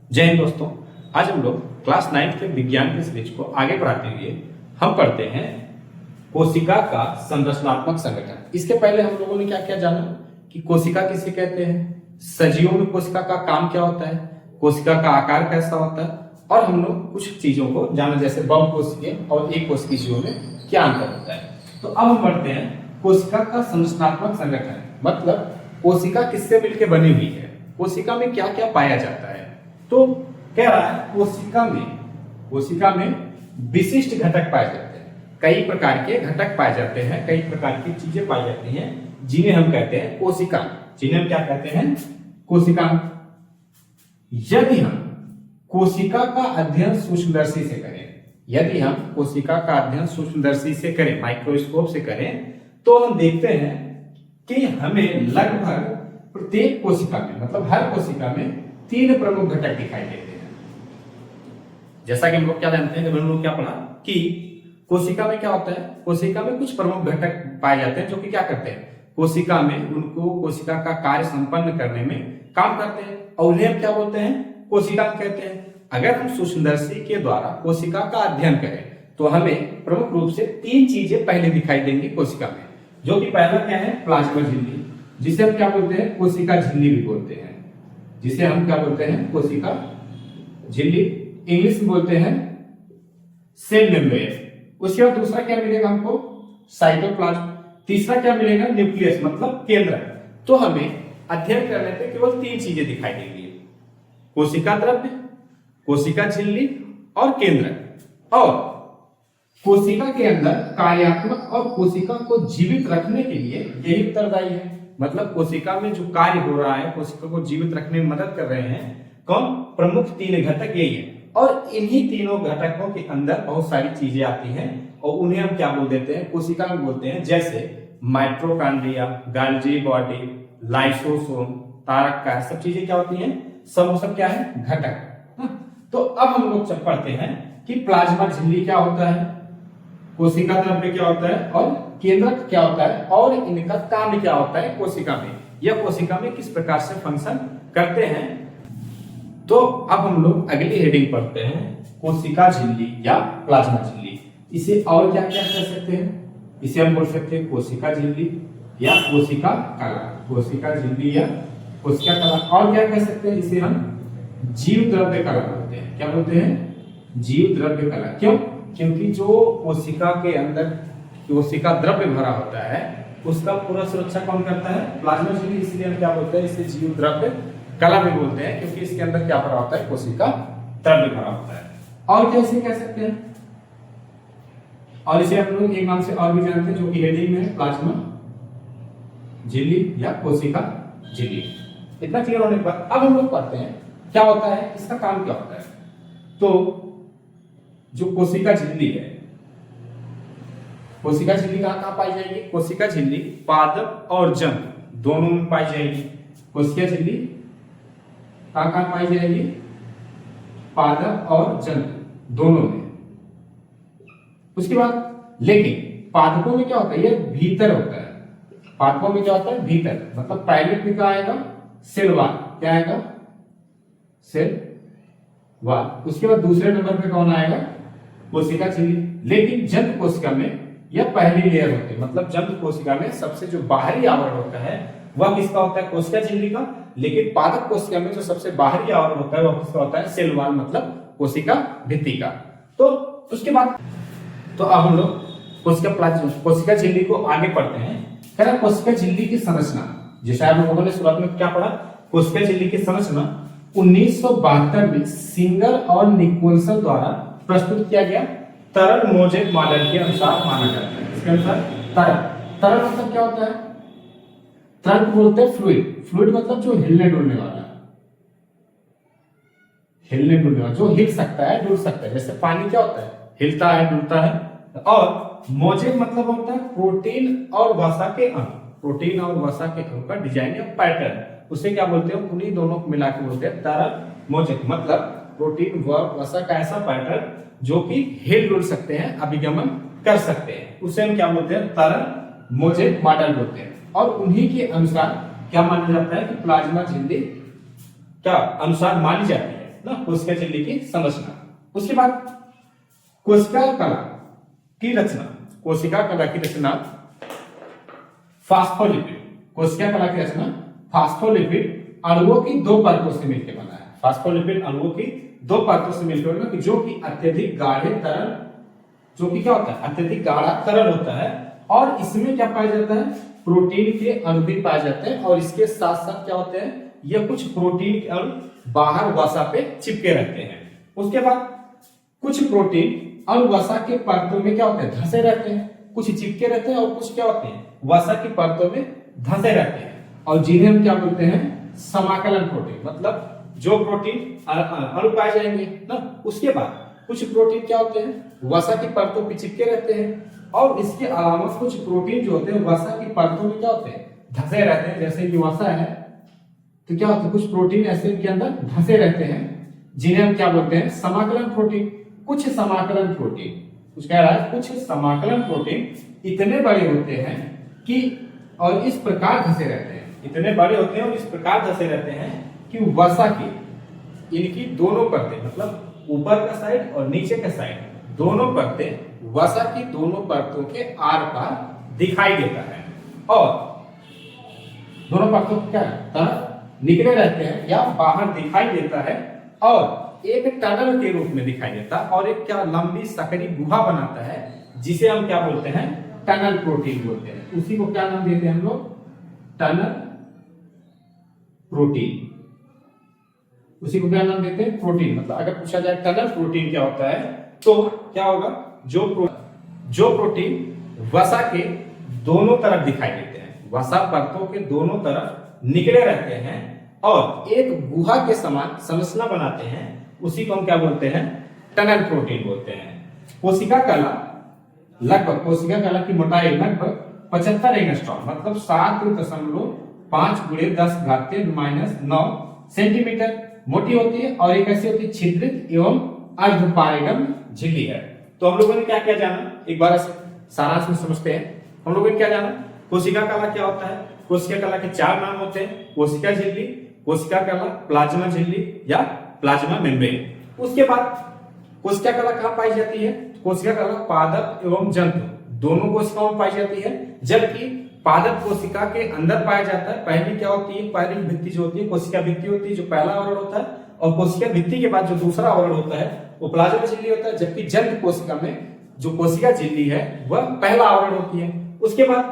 जय हिंद दोस्तों। आज हम लोग क्लास 9 के विज्ञान के सीरीज को आगे बढ़ाते हुए हम पढ़ते हैं कोशिका का संरचनात्मक संगठन। इसके पहले हम लोगों ने क्या क्या जाना कि कोशिका किसे कहते हैं, सजीवों में कोशिका का काम क्या होता है, कोशिका का आकार कैसा होता है, और हम लोग कुछ चीजों को जाना जैसे बहुकोशिकीय और एक कोशिकीय जीवों में क्या अंतर होता है। तो अब हम पढ़ते हैं कोशिका का संरचनात्मक संगठन, मतलब कोशिका किससे मिलकर बनी हुई है, कोशिका में क्या क्या पाया जाता है। तो कह रहा है कोशिका में विशिष्ट घटक पाए जाते हैं, कई प्रकार के घटक पाए जाते हैं, कई प्रकार की चीजें पाई जाती हैं जिन्हें हम कहते हैं कोशिका, जिन्हें हम क्या कहते हैं कोशिका। यदि हम कोशिका का अध्ययन सूक्ष्मदर्शी से करें, यदि हम कोशिका का अध्ययन सूक्ष्मदर्शी से करें, माइक्रोस्कोप से करें, तो हम देखते हैं कि हमें लगभग प्रत्येक कोशिका में, मतलब हर कोशिका में 3 प्रमुख घटक दिखाई देते हैं। जैसा कि हम लोग क्या जानते हैं, जब हम लोग क्या पढ़ा कि कोशिका में क्या होता है, कोशिका में कुछ प्रमुख घटक पाए जाते हैं जो कि क्या करते हैं, कोशिका में उनको कोशिका का कार्य संपन्न करने में काम करते हैं, और उन्हें हम क्या बोलते हैं, कोशिकांग कहते हैं। अगर हम सूक्ष्मदर्शी के द्वारा कोशिका का अध्ययन करें तो हमें प्रमुख रूप से 3 चीजें पहले दिखाई देंगी कोशिका में, जो कि पहला क्या है, प्लाज्मा झिल्ली, जिसे हम क्या बोलते हैं, कोशिका झिल्ली भी बोलते हैं, जिसे हम क्या बोलते हैं, कोशिका झिल्ली, इंग्लिश में बोलते हैं सेल मेम्ब्रेन। उसके बाद दूसरा क्या मिलेगा हमको, साइटोप्लाज्म। तीसरा क्या मिलेगा, न्यूक्लियस, मतलब केंद्र। तो हमें अध्ययन करने पे केवल 3 चीजें दिखाई देंगी, कोशिका द्रव्य, कोशिका झिल्ली और केंद्र। और कोशिका के अंदर कार्यात्मक और कोशिका को जीवित रखने के लिए यही उत्तरदायी है, मतलब कोशिका में जो कार्य हो रहा है, कोशिका को जीवित रखने में मदद कर रहे हैं कौन, प्रमुख 3 घटक यही है। और इन्हीं तीनों घटकों के अंदर बहुत सारी चीजें आती हैं और उन्हें हम क्या बोल देते हैं, कोशिका में बोलते हैं, जैसे माइटोकॉन्ड्रिया, गाल्जी बॉडी, लाइसोसोम, तारक, सब चीजें क्या होती हैं, सब क्या है, घटक। तो अब हम लोग पढ़ते हैं कि प्लाज्मा झिल्ली क्या होता है, कोशिका द्रव्य क्या होता है, और केंद्रक क्या होता है, और इनका काम क्या होता है कोशिका में, यह कोशिका में किस प्रकार से फंक्शन करते हैं। तो अब हम लोग अगली हेडिंग पढ़ते हैं, कोशिका झिल्ली या प्लाज्मा झिल्ली। इसे और क्या क्या कह सकते हैं, इसे हम बोल सकते हैं कोशिका झिल्ली या कोशिका कला, कोशिका झिल्ली या कोशिका कला। और क्या कह सकते हैं, इसे हम जीव द्रव्य कला बोलते हैं। क्या बोलते हैं, जीव द्रव्य कला। क्यों, क्योंकि जो कोशिका के अंदर कोशिका द्रव्य भरा होता है उसका पूरा सुरक्षा कौन करता है, प्लाज्मा झिल्ली। इसलिए हम क्या बोलते हैं, इसे जीव द्रव्य कला भी बोलते हैं, क्योंकि इसके अंदर क्या भरा होता है, कोशिका द्रव्य भरा होता है। और कैसे कह सकते हैं, और इसे हम लोग एक नाम से और भी जानते हैं जो कि हेडिंग में है, प्लाज्मा झिल्ली या कोशिका झिल्ली। इतना क्लियर होने के बाद अब हम लोग पढ़ते हैं क्या होता है, इसका काम क्या होता है। तो जो कोशिका झिल्ली है, कोशिका झिल्ली कहाँ पाई जाएगी, कोशिका झिल्ली पादप और जंतु दोनों में पाई जाएगी। कोशिका झिल्ली कहाँ पाई जाएगी, पादप और जंतु दोनों में। उसके बाद लेकिन पादपों में क्या होता है, ये भीतर होता है, पादपों में क्या होता है, भीतर, मतलब पहले में क्या आएगा, सेल वॉल, क्या आएगा, सेल वॉल। उसके बाद दूसरे नंबर पे कौन आएगा, कोशिका झिल्ली। लेकिन जंतु कोशिका में यह पहली लेयर होती है, मतलब जंतु कोशिका में सबसे जो बाहरी आवरण होता है वह किसका होता है, कोशिका झिल्ली का। लेकिन पादप कोशिका में जो सबसे बाहरी आवरण होता है वह किसका होता है, सेल वॉल, मतलब कोशिका भित्ति का। तो उसके बाद तो अब हम लोग कोशिका झिल्ली को आगे पढ़ते हैं। कोशिका झिल्ली की संरचना, जैसे हम लोगों ने शुरुआत में क्या पढ़ा, कोशिका झिल्ली की संरचना 1972 में सिंगर और निकोलसन द्वारा प्रस्तुत किया गया तरल मोजेक मॉडल के अनुसार माना जाता है। इसके अनुसार तरल मतलब क्या होता है, तरल बोलते हैं फ्लूइड, फ्लूइड मतलब जो हिलने डुलने वाला, हिलने डुलने वाला, जो हिल सकता है डुल सकता है। जैसे पानी क्या होता है, हिलता है डुलता है। और मोजेक मतलब होता है प्रोटीन और वसा के अंग, प्रोटीन और वसा के अंग का डिजाइन या पैटर्न, उसे क्या बोलते हैं, उन्हीं दोनों को मिला के बोलते हैं तरल मोजेक, मतलब प्रोटीन व वसा का ऐसा पैटर्न जो कि हिल डुल सकते हैं, अभिगमन कर सकते हैं, उसे हम क्या बोलते हैं, तरल मोजेक मॉडल बोलते हैं। और उन्हीं के अनुसार क्या माना जाता है कि प्लाज्मा झिल्ली क्या अनुसार मानी जाती है। ना कोशिका झिल्ली की संरचना। उसके बाद कोशिका कला की रचना, कोशिका कला की रचना फास्फोलिपिड, कोशिका कला की रचना फास्फोलिपिड अणुओं की दो परतों से मिलकर बना है। फास्फोलिपिड अणुओं की दो परतों से मिलकर बना, जो कि अत्यधिक गाढ़े तरल, जो कि क्या होता है अत्यधिक गाढ़ा तरल होता है, और इसमें क्या पाया जाता है प्रोटीन के अणु भी पाए जाते हैं, और इसके साथ साथ क्या होते हैं ये कुछ प्रोटीन के अणु बाहर वसा पे चिपके रहते हैं। उसके बाद कुछ प्रोटीन अणु वसा के परतों में क्या होते हैं धंसे रहते हैं, कुछ चिपके रहते हैं और कुछ क्या होते हैं वसा की परतों में धंसे रहते हैं, और जिन्हें हम क्या बोलते हैं समाकलन प्रोटीन, मतलब जो प्रोटीन अणु पाए जाएंगे ना, उसके बाद कुछ प्रोटीन क्या होते हैं वसा की परतों पे चिपके रहते हैं, और इसके अलावा कुछ प्रोटीन जो होते हैं वसा की परतों में क्या होते हैं धंसे रहते हैं। जैसे कि वसा है तो क्या होता है कुछ प्रोटीन ऐसे के अंदर धंसे रहते हैं, जिन्हें हम क्या बोलते हैं समाकलन प्रोटीन। कुछ समाकलन प्रोटीन, कुछ कह रहा है कुछ समाकलन प्रोटीन इतने बड़े होते हैं कि और इस प्रकार धंसे रहते हैं, इतने बड़े होते हैं और इस प्रकार धंसे रहते हैं कि वसा की इनकी दोनों परतें, मतलब ऊपर का साइड और नीचे का साइड दोनों परतें वसा की दोनों परतों के आर पार दिखाई देता है, और दोनों परतों क्या तरफ निकले रहते हैं या बाहर दिखाई देता है, और एक टनल के रूप में दिखाई देता है, और एक क्या लंबी सकरी गुहा बनाता है, जिसे हम क्या बोलते हैं टनल प्रोटीन बोलते हैं। उसी को क्या नाम देते हैं हम लोग टनल प्रोटीन, उसी को क्या नाम देते हैं प्रोटीन। मतलब अगर पूछा जाए टनल प्रोटीन क्या होता है तो क्या होगा जो प्रोटीन वसा के दोनों तरफ दिखाई देते हैं, वसा परतों के दोनों तरफ निकले रहते हैं और एक गुहा के समान संरचना बनाते हैं, उसी को हम क्या बोलते हैं टनल प्रोटीन बोलते हैं। कोशिका कला लगभग, कोशिका कला की मोटाई लगभग 75 एंगस्ट्रॉम, मतलब 7.5 × 10⁻⁹ सेंटीमीटर मोटी होती है, और एक ऐसी होती है छिद्रित एवं अर्धपारगम झिल्ली है। तो हम लोगों ने क्या क्या जाना, एक बार सारांश में समझते हैं। हम लोगों ने क्या जाना, कोशिका कला क्या होता है, कोशिका कला के 4 नाम होते हैं, कोशिका झिल्ली, कोशिका कला, प्लाज्मा झिल्ली या प्लाज्मा मेम्ब्रेन। उसके बाद कोशिका कला कहाँ पाई जाती है, कोशिका कला पादप एवं जंतु दोनों कोशिकाओं में पाई जाती है, जबकि पादप कोशिका के अंदर पाया जाता है। पहली क्या होती है, पहली भित्ति जो होती है कोशिका भित्ति होती है, जो पहला आवरण होता है, और कोशिका भित्ति के बाद जो दूसरा आवरण होता है वो प्लाज्मा झिल्ली होता है, जबकि जंतु कोशिका में जो कोशिका झिल्ली है वह पहला आवरण होती है। उसके बाद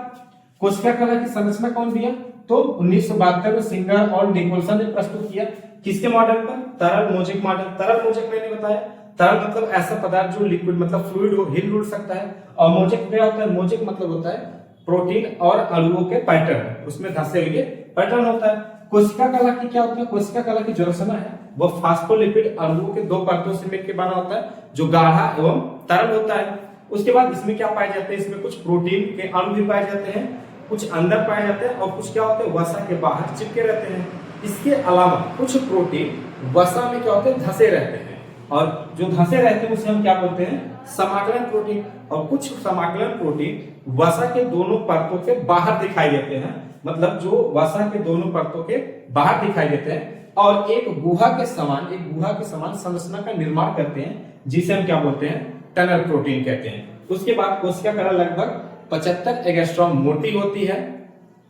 कोशिका कला की संरचना कौन दिया, तो 1972 में सिंगर और निकोलसन ने प्रस्तुत किया। किसके मॉडल पर, तरल मोजेक मॉडल। तरल मोजेक मैंने बताया, तरल मतलब ऐसा पदार्थ जो लिक्विड मतलब फ्लूइड हो, हिल डुल सकता है, और मोजेक क्या होता है, मोजेक मतलब होता है प्रोटीन और अणुओं के पैटर्न, उसमें धंसे हुए पैटर्न होता है। कोशिका कला की क्या होता है, कोशिका कला की जो रचना है वह फास्फोलिपिड अणुओं के दो परतों से मिलकर बना होता है, जो गाढ़ा एवं तरल होता है। उसके बाद इसमें क्या पाए जाते हैं, इसमें कुछ प्रोटीन के अणु भी पाए जाते हैं, कुछ अंदर पाए जाते हैं, और कुछ क्या होते हैं वसा के बाहर चिपके रहते हैं। इसके अलावा कुछ प्रोटीन वसा में क्या होते हैं धंसे रहते हैं, और जो धंसे रहते हैं उसे हम क्या बोलते हैं समाकलन प्रोटीन, और कुछ समाकलन प्रोटीन वसा के दोनों परतों के बाहर दिखाई देते हैं, मतलब जो वसा के दोनों परतों के बाहर दिखाई देते हैं और एक गुहा के समान संरचना का निर्माण करते हैं, जिसे हम क्या बोलते हैं टनल प्रोटीन कहते हैं। उसके बाद कोशिका कला लगभग 75 एंगस्ट्रॉम मोटी होती है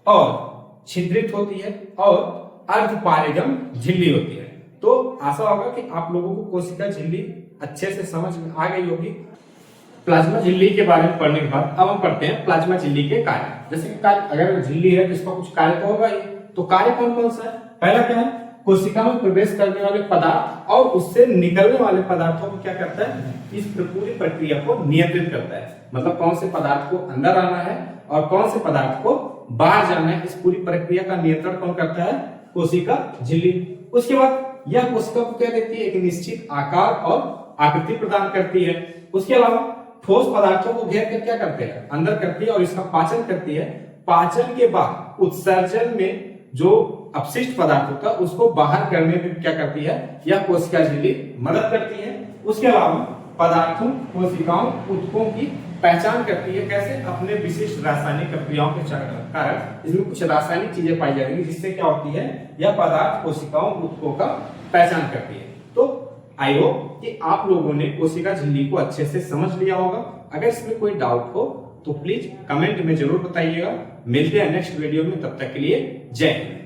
और छिद्रित होती है और अर्धपारगम झिल्ली होती है। तो आशा होगा कि आप लोगों को कोशिका झिल्ली अच्छे से समझ में आ गई होगी। प्लाज्मा झिल्ली के बारे में पढ़ने के बाद अब हम पढ़ते हैं प्लाज्मा झिल्ली के कार्य। जैसे कि कार्य, अगर झिल्ली है तो इसका कुछ कार्य तो होगा ही, तो कार्य कौन कौन सा है। पहला क्या है, कोशिका में प्रवेश करने वाले पदार्थ और उससे निकलने वाले पदार्थों को क्या करता है, इस पूरी प्रक्रिया को नियंत्रित करता है। मतलब कौन से पदार्थ को अंदर आना है और कौन से पदार्थ को बाहर जाना है, इस पूरी प्रक्रिया का नियंत्रण कौन करता है, कोशिका झिल्ली। उसके बाद यह कोशिका को क्या देती है, एक निश्चित आकार और आकृति प्रदान करती है। उसके अलावा ठोस पदार्थों को घेर कर क्या करते हैं, अंदर करती है और इसका पाचन करती है। पाचन के बाद उत्सर्जन में जो अपशिष्ट पदार्थ होता है उसको बाहर करने में क्या करती है, यह कोशिका झिल्ली मदद करती है। उसके अलावा पदार्थों, कोशिकाओं, ऊतकों की पहचान करती है। कैसे, अपने विशिष्ट रासायनिक प्रक्रियाओं के कारण इसमें कुछ रासायनिक चीजें पाई जाएंगी, जिससे क्या होती है, यह पदार्थ कोशिकाओं, ऊतकों का पहचान करती है। तो आई होप कि आप लोगों ने कोशिका झिल्ली को अच्छे से समझ लिया होगा। अगर इसमें कोई डाउट हो तो प्लीज कमेंट में जरूर बताइएगा। मिलते हैं नेक्स्ट वीडियो में, तब तक के लिए जय हिंद।